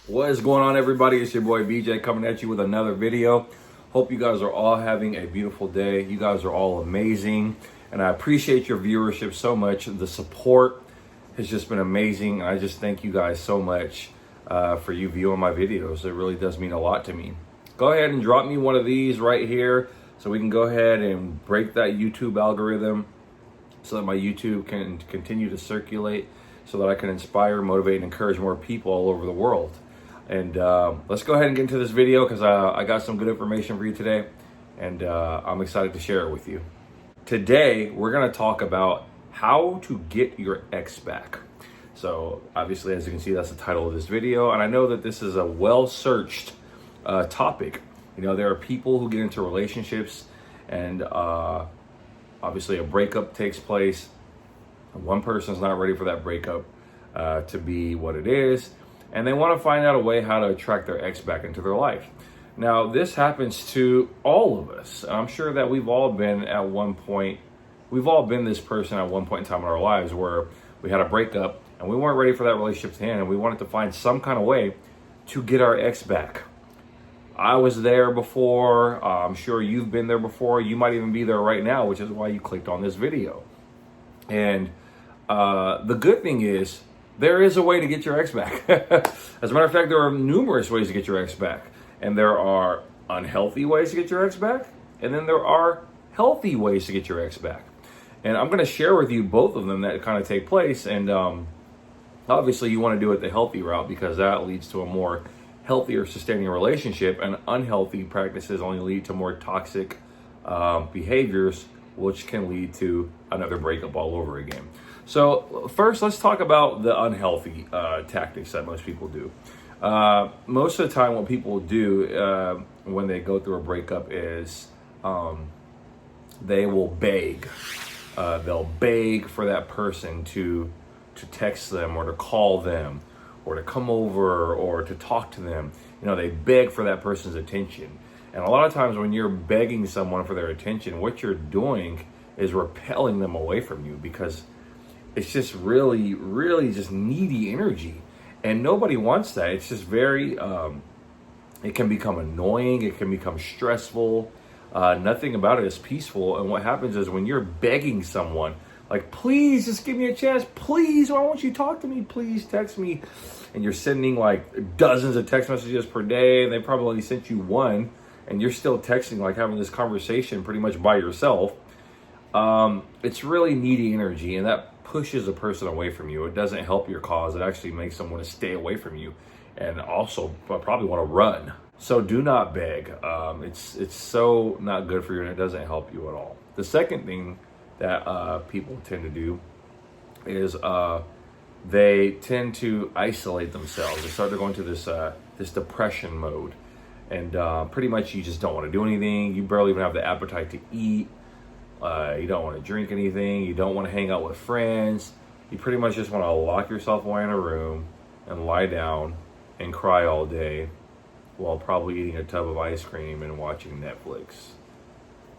What is going on, everybody? It's your boy BJ coming at you with another video. Hope you guys are all having a beautiful day. You guys are all amazing, and I appreciate your viewership so much. The support has just been amazing. I just thank you guys so much for you viewing my videos. It really does mean a lot to me. Go ahead and drop me one of these right here so we can go ahead and break that YouTube algorithm so that my YouTube can continue to circulate, so that I can inspire, motivate, and encourage more people all over the world. And let's go ahead and get into this video because I got some good information for you today, and I'm excited to share it with you. Today, we're going to talk about how to get your ex back. So obviously, as you can see, that's the title of this video. And I know that this is a well-searched topic. You know, there are people who get into relationships and obviously a breakup takes place. One person's not ready for that breakup to be what it is, and they want to find out a way how to attract their ex back into their life. Now, this happens to all of us. I'm sure that we've all been this person at one point in time in our lives where we had a breakup and we weren't ready for that relationship to end, and we wanted to find some kind of way to get our ex back. I was there before. I'm sure you've been there before. You might even be there right now, which is why you clicked on this video. And the good thing is, there is a way to get your ex back. As a matter of fact, there are numerous ways to get your ex back. And there are unhealthy ways to get your ex back. And then there are healthy ways to get your ex back. And I'm going to share with you both of them that kind of take place. And obviously, you want to do it the healthy route because that leads to a more healthier, sustaining relationship. And unhealthy practices only lead to more toxic behaviors, which can lead to another breakup all over again. So first, let's talk about the unhealthy tactics that most people do. Most of the time, what people do when they go through a breakup is they will beg. They'll beg for that person to text them or to call them or to come over or to talk to them. You know, they beg for that person's attention. And a lot of times when you're begging someone for their attention, what you're doing is repelling them away from you, because it's just really, really just needy energy. And nobody wants that. It's just very, it can become annoying. It can become stressful. Nothing about it is peaceful. And what happens is when you're begging someone, like, please, just give me a chance. Please, why won't you talk to me? Please text me. And you're sending like dozens of text messages per day. And they probably only sent you one. And you're still texting, like having this conversation pretty much by yourself. It's really needy energy, and that pushes a person away from you. It doesn't help your cause. It actually makes them want to stay away from you, and also probably want to run. So do not beg. It's so not good for you, and it doesn't help you at all. The second thing that people tend to do is they tend to isolate themselves. They start to go into this depression mode. And pretty much you just don't want to do anything. You barely even have the appetite to eat. You don't want to drink anything. You don't want to hang out with friends. You pretty much just want to lock yourself away in a room and lie down and cry all day while probably eating a tub of ice cream and watching Netflix.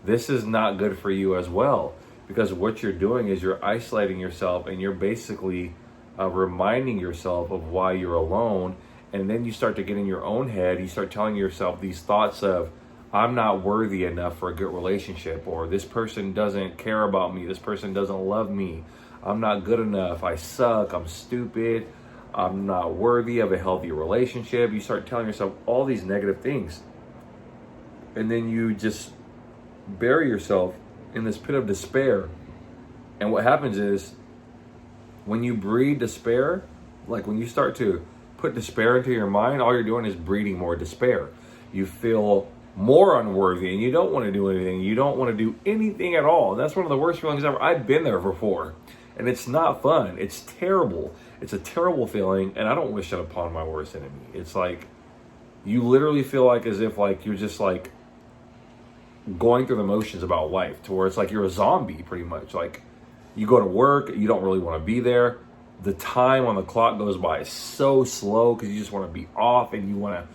This is not good for you as well, because what you're doing is you're isolating yourself, and you're basically reminding yourself of why you're alone. And then you start to get in your own head. You start telling yourself these thoughts of, I'm not worthy enough for a good relationship, or this person doesn't care about me. This person doesn't love me. I'm not good enough. I suck. I'm stupid. I'm not worthy of a healthy relationship. You start telling yourself all these negative things. And then you just bury yourself in this pit of despair. And what happens is, when you breed despair, like when you start to put despair into your mind, all you're doing is breeding more despair. You feel more unworthy, and you don't want to do anything. You don't want to do anything at all. And that's one of the worst feelings ever. I've been there before, and it's not fun. It's terrible. It's a terrible feeling, and I don't wish that upon my worst enemy. It's like you literally feel like as if like you're just like going through the motions about life, to where it's like you're a zombie pretty much. Like you go to work, you don't really want to be there. The time on the clock goes by so slow because you just want to be off, and you want to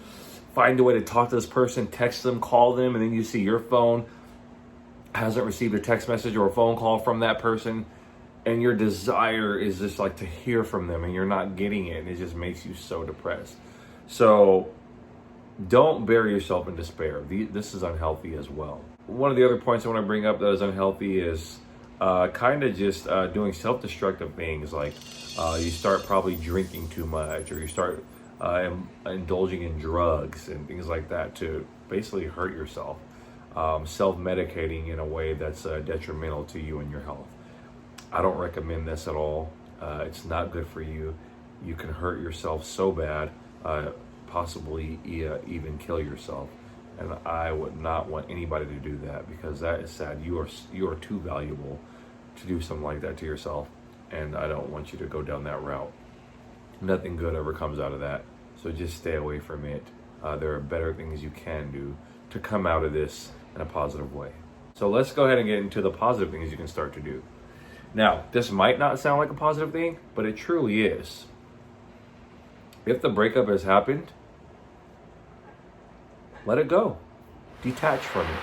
find a way to talk to this person, text them, call them, and then you see your phone hasn't received a text message or a phone call from that person, and your desire is just like to hear from them, and you're not getting it, and it just makes you so depressed. So don't bury yourself in despair. This is unhealthy as well. One of the other points I want to bring up that is unhealthy is kind of just doing self-destructive things, like you start probably drinking too much, or you start indulging in drugs and things like that to basically hurt yourself. Self-medicating in a way that's detrimental to you and your health. I don't recommend this at all. It's not good for you. You can hurt yourself so bad, possibly even kill yourself. And I would not want anybody to do that, because that is sad. You are too valuable to do something like that to yourself, and I don't want you to go down that route. Nothing good ever comes out of that, so just stay away from it. There are better things you can do to come out of this in a positive way. So let's go ahead and get into the positive things you can start to do. Now, this might not sound like a positive thing, but it truly is. If the breakup has happened, let it go. Detach from it.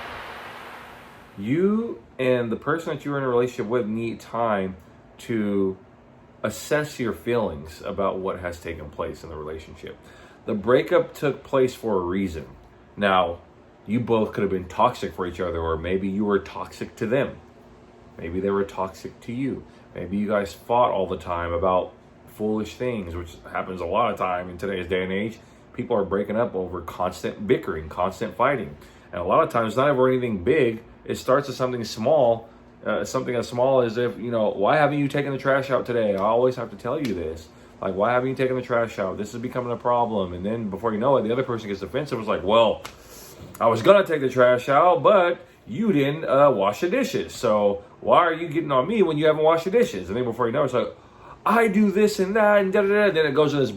You and the person that you're in a relationship with need time to assess your feelings about what has taken place in the relationship. The breakup took place for a reason. Now, you both could have been toxic for each other, or maybe you were toxic to them. Maybe they were toxic to you. Maybe you guys fought all the time about foolish things, which happens a lot of time in today's day and age. People are breaking up over constant bickering, constant fighting. And a lot of times, it's not ever anything big. It starts with something small. Something as small as if, why haven't you taken the trash out today? I always have to tell you this. Like, why haven't you taken the trash out? This is becoming a problem. And then before you know it, the other person gets defensive. It's like, well, I was going to take the trash out, but you didn't wash the dishes. So why are you getting on me when you haven't washed the dishes? And then before you know it, it's like, I do this and that and da-da-da. Then it goes to this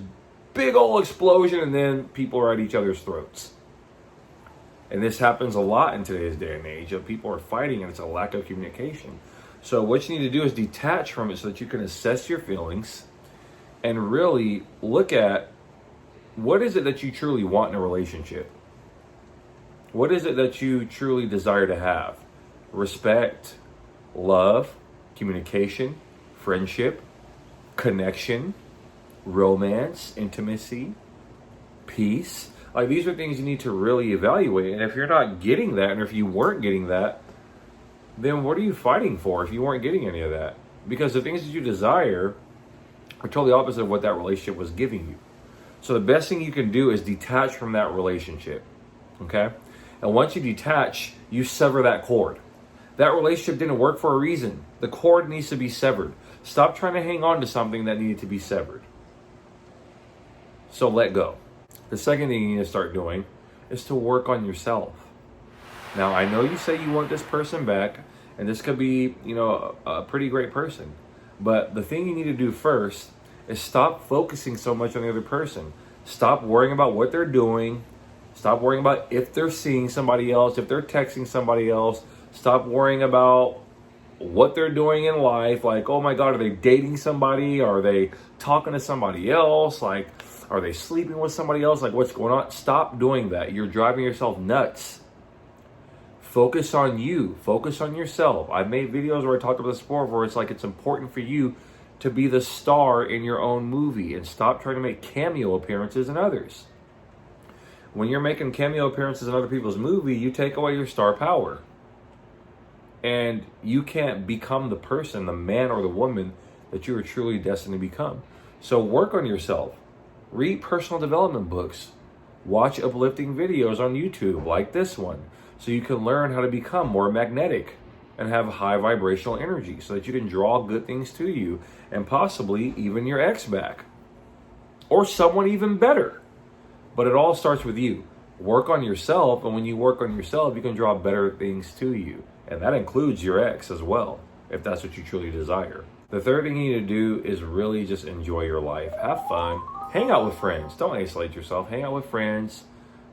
big old explosion, and then people are at each other's throats. And this happens a lot in today's day and age. People are fighting, and it's a lack of communication. So what you need to do is detach from it so that you can assess your feelings and really look at, what is it that you truly want in a relationship? What is it that you truly desire to have? Respect, love, communication, friendship, connection, romance, intimacy, peace. Like, these are things you need to really evaluate. And if you're not getting that, and if you weren't getting that, then what are you fighting for if you weren't getting any of that? Because the things that you desire are totally opposite of what that relationship was giving you. So the best thing you can do is detach from that relationship, okay? And once you detach, you sever that cord. That relationship didn't work for a reason. The cord needs to be severed. Stop trying to hang on to something that needed to be severed. So let go. The second thing you need to start doing is to work on yourself. Now, I know you say you want this person back, and this could be, a pretty great person. But the thing you need to do first is stop focusing so much on the other person. Stop worrying about what they're doing. Stop worrying about if they're seeing somebody else, if they're texting somebody else. Stop worrying about what they're doing in life. Like, oh my God, are they dating somebody? Are they talking to somebody else? Like, are they sleeping with somebody else? Like, what's going on? Stop doing that. You're driving yourself nuts. Focus on you. Focus on yourself. I've made videos where I talked about this before, where it's like it's important for you to be the star in your own movie, and stop trying to make cameo appearances in others. When you're making cameo appearances in other people's movie, you take away your star power. And you can't become the person, the man or the woman that you are truly destined to become. So work on yourself. Read personal development books. Watch uplifting videos on YouTube like this one, so you can learn how to become more magnetic and have high vibrational energy, so that you can draw good things to you, and possibly even your ex back. Or someone even better. But it all starts with you. Work on yourself, and when you work on yourself, you can draw better things to you. And that includes your ex as well, if that's what you truly desire. The third thing you need to do is really just enjoy your life. Have fun. Hang out with friends. Don't isolate yourself. Hang out with friends.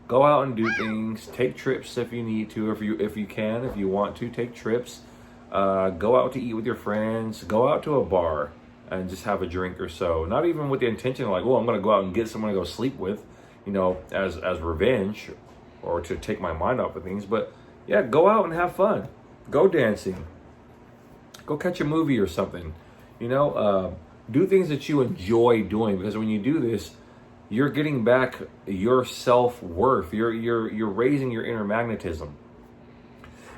Go out and do things. Take trips if you need to. If you can, if you want to, take trips. Go out to eat with your friends. Go out to a bar and just have a drink or so. Not even with the intention of like, oh, I'm going to go out and get someone to go sleep with, as revenge or to take my mind off of things. But yeah, go out and have fun. Go dancing. Go catch a movie or something. Do things that you enjoy doing, because when you do this, you're getting back your self-worth. You're raising your inner magnetism.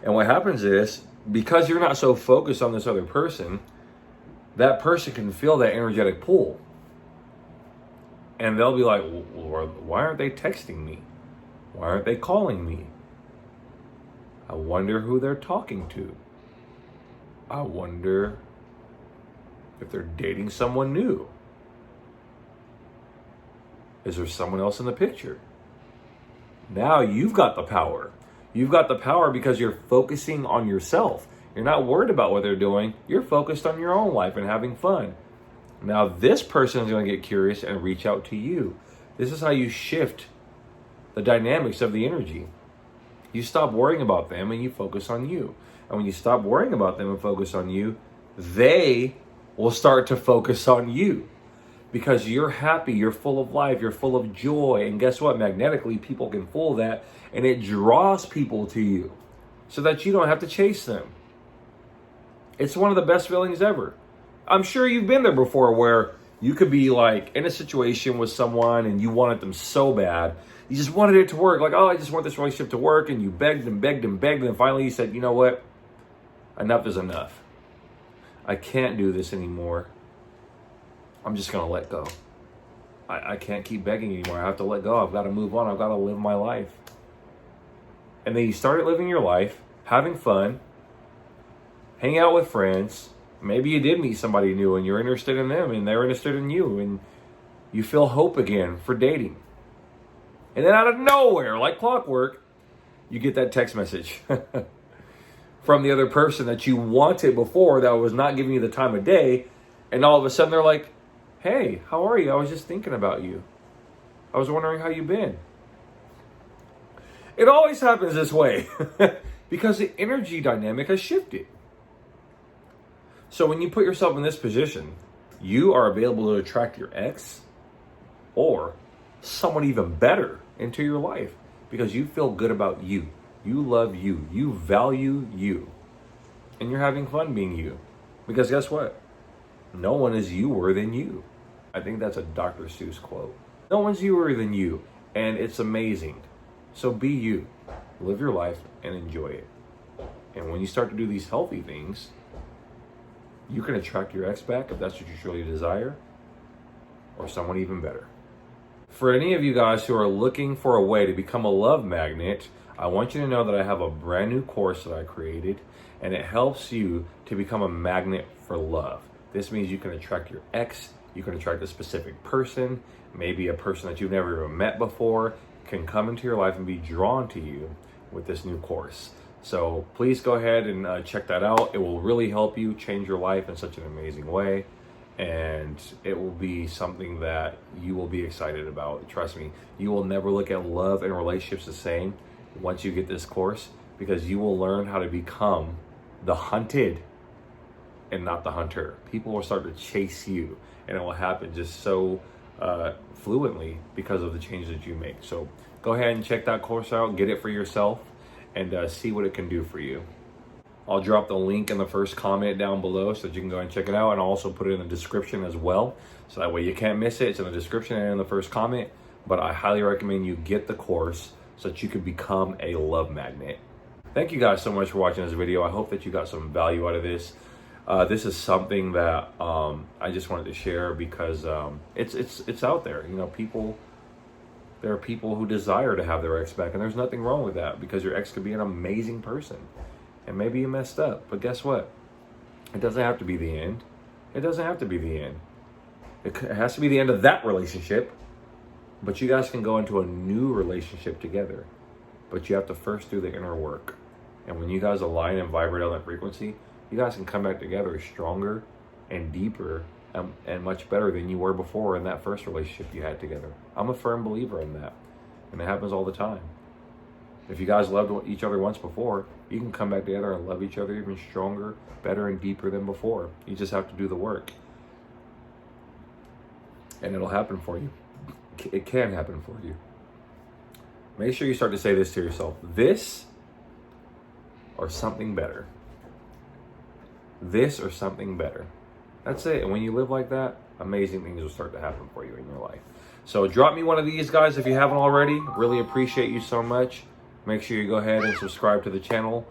And what happens is, because you're not so focused on this other person, that person can feel that energetic pull. And they'll be like, well, why aren't they texting me? Why aren't they calling me? I wonder who they're talking to. I wonder if they're dating someone new. Is there someone else in the picture? Now you've got the power. You've got the power because you're focusing on yourself. You're not worried about what they're doing. You're focused on your own life and having fun. Now this person is going to get curious and reach out to you. This is how you shift the dynamics of the energy. You stop worrying about them and you focus on you. And when you stop worrying about them and focus on you, they will start to focus on you. Because you're happy, you're full of life, you're full of joy. And guess what? Magnetically, people can feel that. And it draws people to you so that you don't have to chase them. It's one of the best feelings ever. I'm sure you've been there before where you could be like in a situation with someone and you wanted them so bad. You just wanted it to work. Like, oh, I just want this relationship to work. And you begged and begged and begged. And finally you said, you know what? Enough is enough. I can't do this anymore. I'm just going to let go. I can't keep begging anymore. I have to let go. I've got to move on. I've got to live my life. And then you started living your life, having fun, hang out with friends. Maybe you did meet somebody new and you're interested in them and they're interested in you. And you feel hope again for dating. And then out of nowhere, like clockwork, you get that text message from the other person that you wanted before that was not giving you the time of day. And all of a sudden they're like, hey, how are you? I was just thinking about you. I was wondering how you've been. It always happens this way because the energy dynamic has shifted. So when you put yourself in this position, you are available to attract your ex or someone even better into your life because you feel good about you. You love you. You value you. And you're having fun being you. Because guess what? No one is youer than you. I think that's a Dr. Seuss quote. No one's youer than you. And it's amazing. So be you. Live your life and enjoy it. And when you start to do these healthy things, you can attract your ex back if that's what you truly desire, or someone even better. For any of you guys who are looking for a way to become a love magnet, I want you to know that I have a brand new course that I created, and it helps you to become a magnet for love. This means you can attract your ex, you can attract a specific person, maybe a person that you've never even met before, can come into your life and be drawn to you with this new course. So please go ahead and check that out. It will really help you change your life in such an amazing way. And it will be something that you will be excited about. Trust me, you will never look at love and relationships the same once you get this course, because you will learn how to become the hunted and not the hunter. People will start to chase you, and it will happen just so fluently because of the changes that you make. So go ahead and check that course out, get it for yourself, and see what it can do for you. I'll drop the link in the first comment down below so that you can go and check it out, and I'll also put it in the description as well. So that way you can't miss it. It's in the description and in the first comment. But I highly recommend you get the course so that you can become a love magnet. Thank you guys so much for watching this video. I hope that you got some value out of this. This is something that I just wanted to share because it's out there. You know, there are people who desire to have their ex back, and there's nothing wrong with that because your ex could be an amazing person. And maybe you messed up, but guess what? It doesn't have to be the end. It doesn't have to be the end. It has to be the end of that relationship, but you guys can go into a new relationship together. But you have to first do the inner work. And when you guys align and vibrate on that frequency, you guys can come back together stronger and deeper and much better than you were before in that first relationship you had together. I'm a firm believer in that, and it happens all the time. If you guys loved each other once before, you can come back together and love each other even stronger, better, and deeper than before. You just have to do the work. And it'll happen for you. It can happen for you. Make sure you start to say this to yourself. This or something better. This or something better. That's it. And when you live like that, amazing things will start to happen for you in your life. So drop me one of these, guys, if you haven't already. Really appreciate you so much. Make sure you go ahead and subscribe to the channel.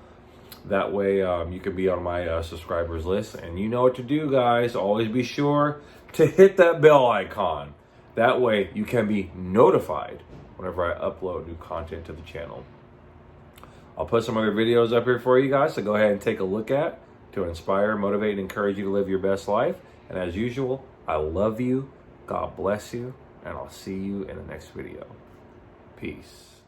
That way you can be on my subscribers list. And you know what to do, guys. Always be sure to hit that bell icon. That way you can be notified whenever I upload new content to the channel. I'll put some other videos up here for you guys to go ahead and take a look at to inspire, motivate, and encourage you to live your best life. And as usual, I love you. God bless you. And I'll see you in the next video. Peace.